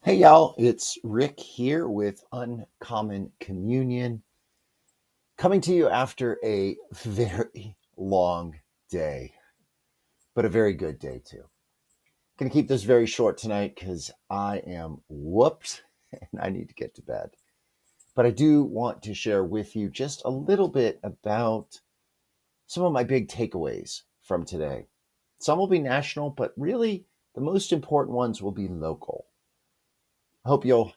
Hey y'all, it's Rick here with Uncommon Communion, coming to you after a very long day, but a very good day too. Gonna keep this very short tonight because I am whooped and I need to get to bed. But I do want to share with you just a little bit about some of my big takeaways from today. Some will be national, but really the most important ones will be local. I hope you'll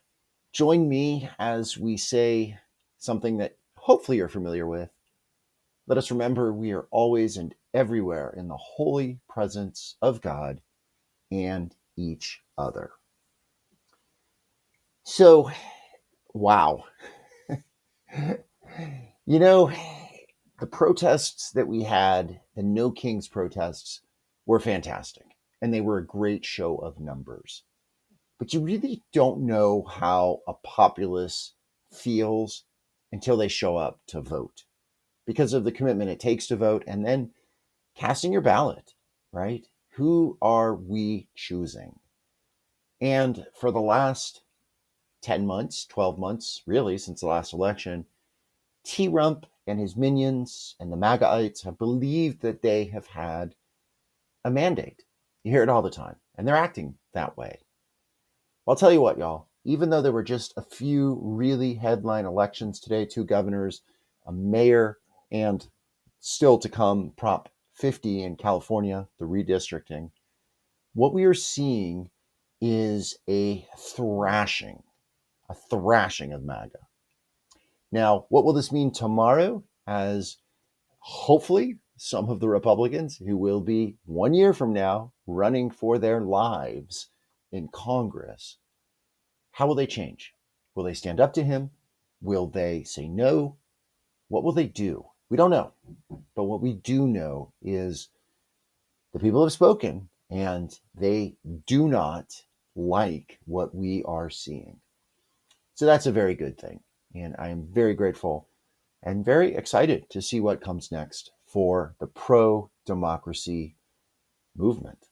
join me as we say something that hopefully you're familiar with. Let us remember we are always and everywhere in the holy presence of God and each other. So, wow. You know, the protests that we had, the No Kings protests, were fantastic. And they were a great show of numbers. But you really don't know how a populace feels until they show up to vote because of the commitment it takes to vote and then casting your ballot, right? Who are we choosing? And for the last 10 months, 12 months, really, since the last election, T Rump and his minions and the MAGAites have believed that they have had a mandate. You hear it all the time, and they're acting that way. I'll tell you what, y'all, even though there were just a few really headline elections today, two governors, a mayor, and still to come, Prop 50 in California, the redistricting, what we are seeing is a thrashing of MAGA. Now, what will this mean tomorrow as hopefully some of the Republicans who will be 1 year from now running for their lives in Congress, how will they change? Will they stand up to him? Will they say no? What will they do? We don't know. But what we do know is the people have spoken and they do not like what we are seeing. So that's a very good thing. And I am very grateful and very excited to see what comes next for the pro democracy movement.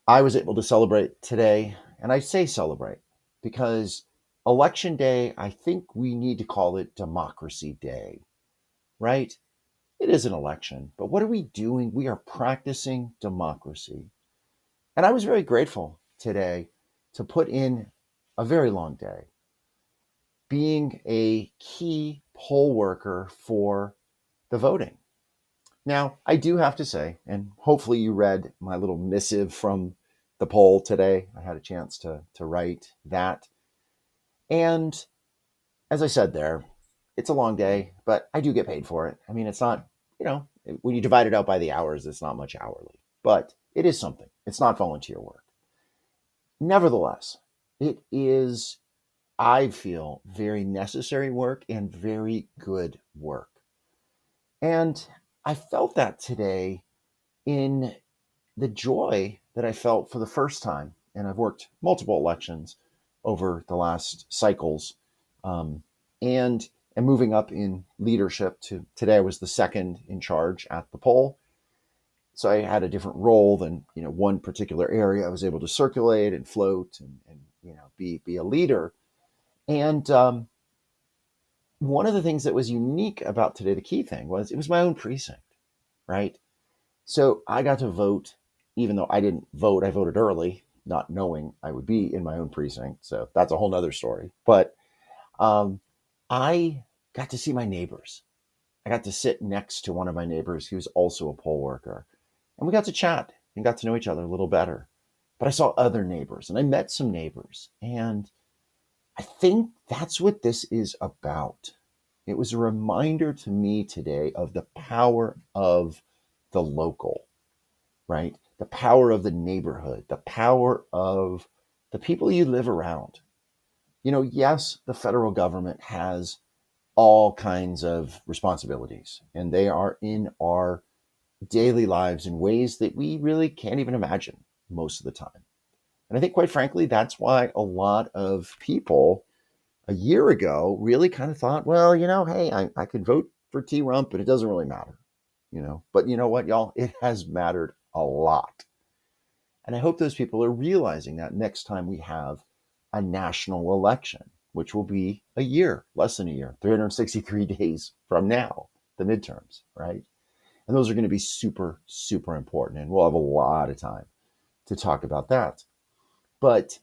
I was able to celebrate today, and I say celebrate because election day, I think we need to call it democracy day, right? It is an election, but what are we doing? We are practicing democracy. And I was very grateful today to put in a very long day being a key poll worker for the voting. Now, I do have to say, and hopefully you read my little missive from the poll today. I had a chance to write that. And as I said there, it's a long day, but I do get paid for it. I mean, it's not, when you divide it out by the hours, it's not much hourly, but it is something. It's not volunteer work. Nevertheless, it is, I feel, very necessary work and very good work. And I felt that today in the joy that I felt for the first time. And I've worked multiple elections over the last cycles, and moving up in leadership to today. I was the second in charge at the poll. So I had a different role than, one particular area. I was able to circulate and float and be a leader. And one of the things that was unique about today, the key thing was it was my own precinct, right? So I got to vote, even though I didn't vote, I voted early, not knowing I would be in my own precinct. So that's a whole nother story. But um, I got to see my neighbors. I got to sit next to one of my neighbors who's also a poll worker. And we got to chat and got to know each other a little better. But I saw other neighbors and I met some neighbors. And I think that's what this is about. It was a reminder to me today of the power of the local, right? The power of the neighborhood, the power of the people you live around. Yes, the federal government has all kinds of responsibilities, and they are in our daily lives in ways that we really can't even imagine most of the time. And I think, quite frankly, that's why a lot of people a year ago really kind of thought, well, hey, I could vote for T Rump, but it doesn't really matter, But you know what, y'all? It has mattered a lot. And I hope those people are realizing that next time we have a national election, which will be a year, less than a year, 363 days from now, the midterms, right? And those are going to be super, super important. And we'll have a lot of time to talk about that. But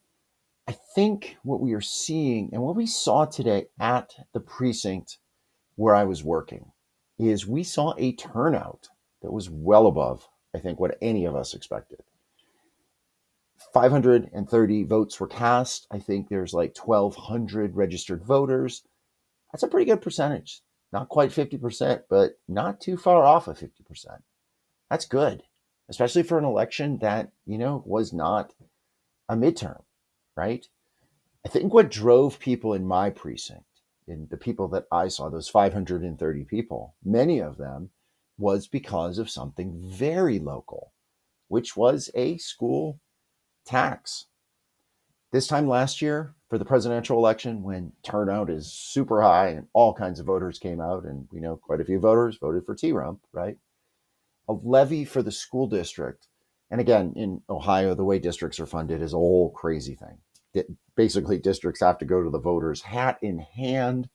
I think what we are seeing and what we saw today at the precinct where I was working is we saw a turnout that was well above, I think, what any of us expected. 530 votes were cast. I think there's like 1,200 registered voters. That's a pretty good percentage. Not quite 50%, but not too far off of 50%. That's good, especially for an election that, was not a midterm, right? I think what drove people in my precinct, in the people that I saw, those 530 people, many of them was because of something very local, which was a school tax. This time last year for the presidential election, when turnout is super high and all kinds of voters came out, and we know quite a few voters voted for T-Rump, right? A levy for the school district. And again, in Ohio, the way districts are funded is a whole crazy thing. Basically, districts have to go to the voters, hat in hand,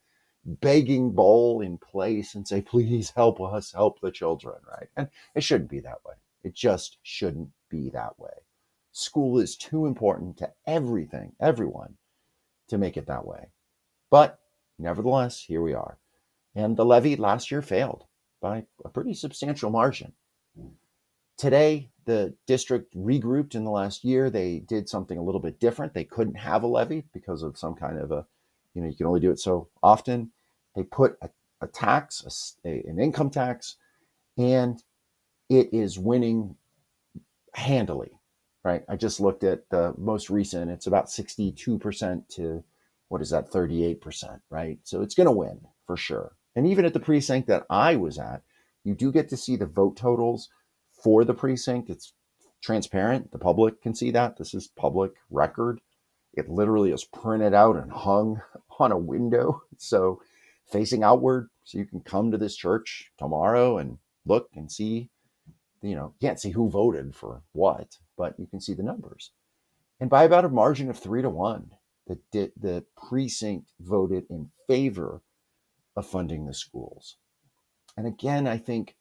begging bowl in place, and say, please help us, help the children, right? And it shouldn't be that way. It just shouldn't be that way. School is too important to everything, everyone, to make it that way. But nevertheless, here we are. And the levy last year failed by a pretty substantial margin. Today, the district regrouped in the last year. They did something a little bit different. They couldn't have a levy because of some kind of you can only do it so often. They put a tax, an income tax, and it is winning handily, right? I just looked at the most recent. It's about 62% to, what is that, 38%, right? So it's going to win for sure. And even at the precinct that I was at, you do get to see the vote totals for the precinct. It's transparent. The public can see that. This is public record. It literally is printed out and hung on a window. So facing outward, so you can come to this church tomorrow and look and see. You can't see who voted for what, but you can see the numbers. And by about a margin of 3-1, the precinct voted in favor of funding the schools. And again, I think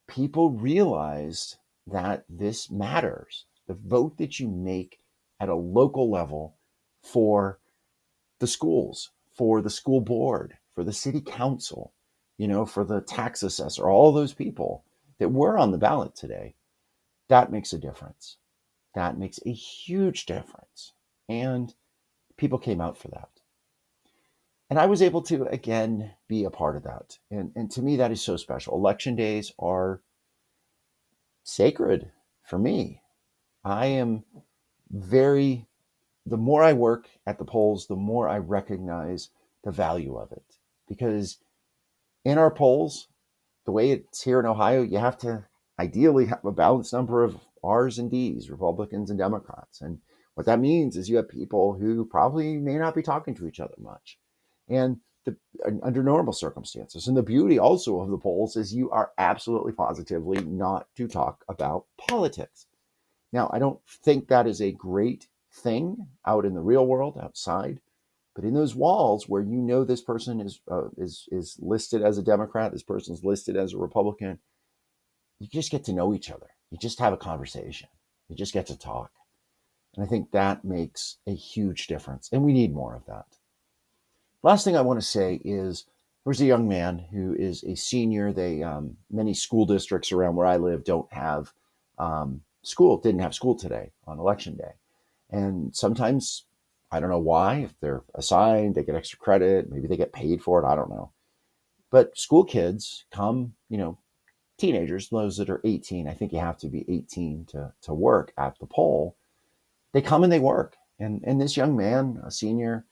people realized that this matters. The vote that you make at a local level for the schools, for the school board, for the city council, for the tax assessor, all those people that were on the ballot today, that makes a difference. That makes a huge difference. And people came out for that. And I was able to, again, be a part of that. And to me, that is so special. Election days are sacred for me. I am the more I work at the polls, the more I recognize the value of it. Because in our polls, the way it's here in Ohio, you have to ideally have a balanced number of R's and D's, Republicans and Democrats. And what that means is you have people who probably may not be talking to each other much. And under normal circumstances. And the beauty also of the polls is you are absolutely positively not to talk about politics. Now, I don't think that is a great thing out in the real world outside, but in those walls where this person is listed as a Democrat, this person's listed as a Republican, you just get to know each other. You just have a conversation. You just get to talk. And I think that makes a huge difference. And we need more of that. Last thing I want to say is there's a young man who is a senior. Many school districts around where I live don't have didn't have school today on election day. And sometimes, I don't know why, if they're assigned, they get extra credit, maybe they get paid for it, I don't know. But school kids come, teenagers, those that are 18, I think you have to be 18 to work at the poll. They come and they work. And this young man, a senior,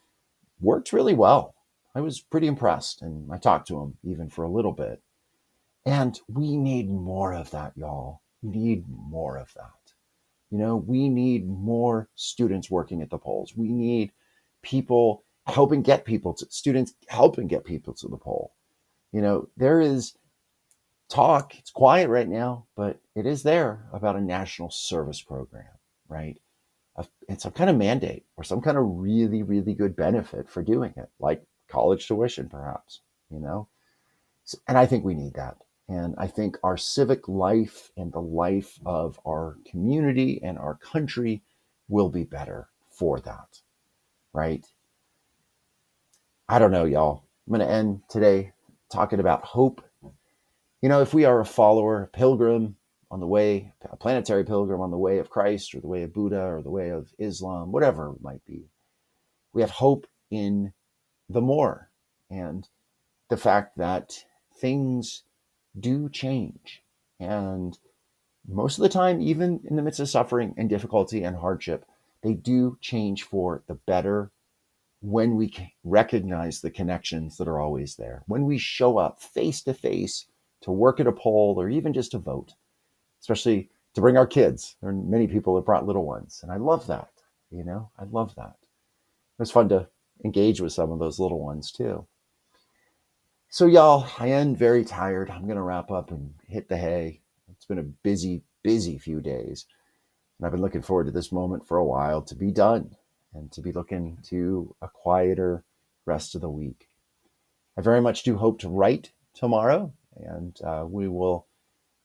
worked really well. I was pretty impressed, and I talked to him even for a little bit. And we need more of that, y'all. We need more of that. We need more students working at the polls. We need people students helping get people to the poll. There is talk, it's quiet right now, but it is there about a national service program. right? And some kind of mandate or some kind of really, really good benefit for doing it, like college tuition, perhaps, you know? And I think we need that. And I think our civic life and the life of our community and our country will be better for that, right? I don't know, y'all. I'm going to end today talking about hope. If we are a follower, a pilgrim on the way, a planetary pilgrim on the way of Christ or the way of Buddha or the way of Islam, whatever it might be, we have hope in the more and the fact that things do change. And most of the time, even in the midst of suffering and difficulty and hardship, they do change for the better when we recognize the connections that are always there. When we show up face to face to work at a poll or even just to vote, especially to bring our kids. There are many people that brought little ones. And I love that. I love that. It was fun to engage with some of those little ones too. So, y'all, I am very tired. I'm going to wrap up and hit the hay. It's been a busy, busy few days. And I've been looking forward to this moment for a while to be done and to be looking to a quieter rest of the week. I very much do hope to write tomorrow, and we will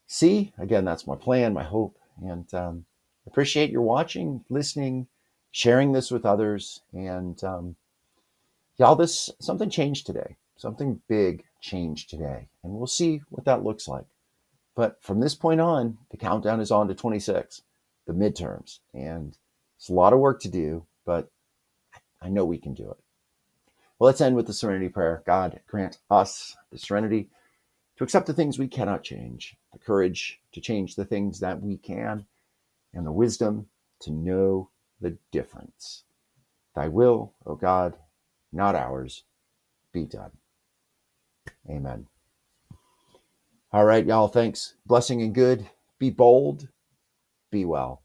see. Again, that's my plan, my hope. And appreciate your watching, listening, sharing this with others. And y'all, something changed today. Something big changed today. And we'll see what that looks like. But from this point on, the countdown is on to 26, the midterms. And it's a lot of work to do, but I know we can do it. Well, let's end with the serenity prayer. God, grant us the serenity to accept the things we cannot change, the courage to change the things that we can, and the wisdom to know the difference. Thy will, O God, not ours, be done. Amen. All right, y'all. Thanks. Blessing and good. Be bold. Be well.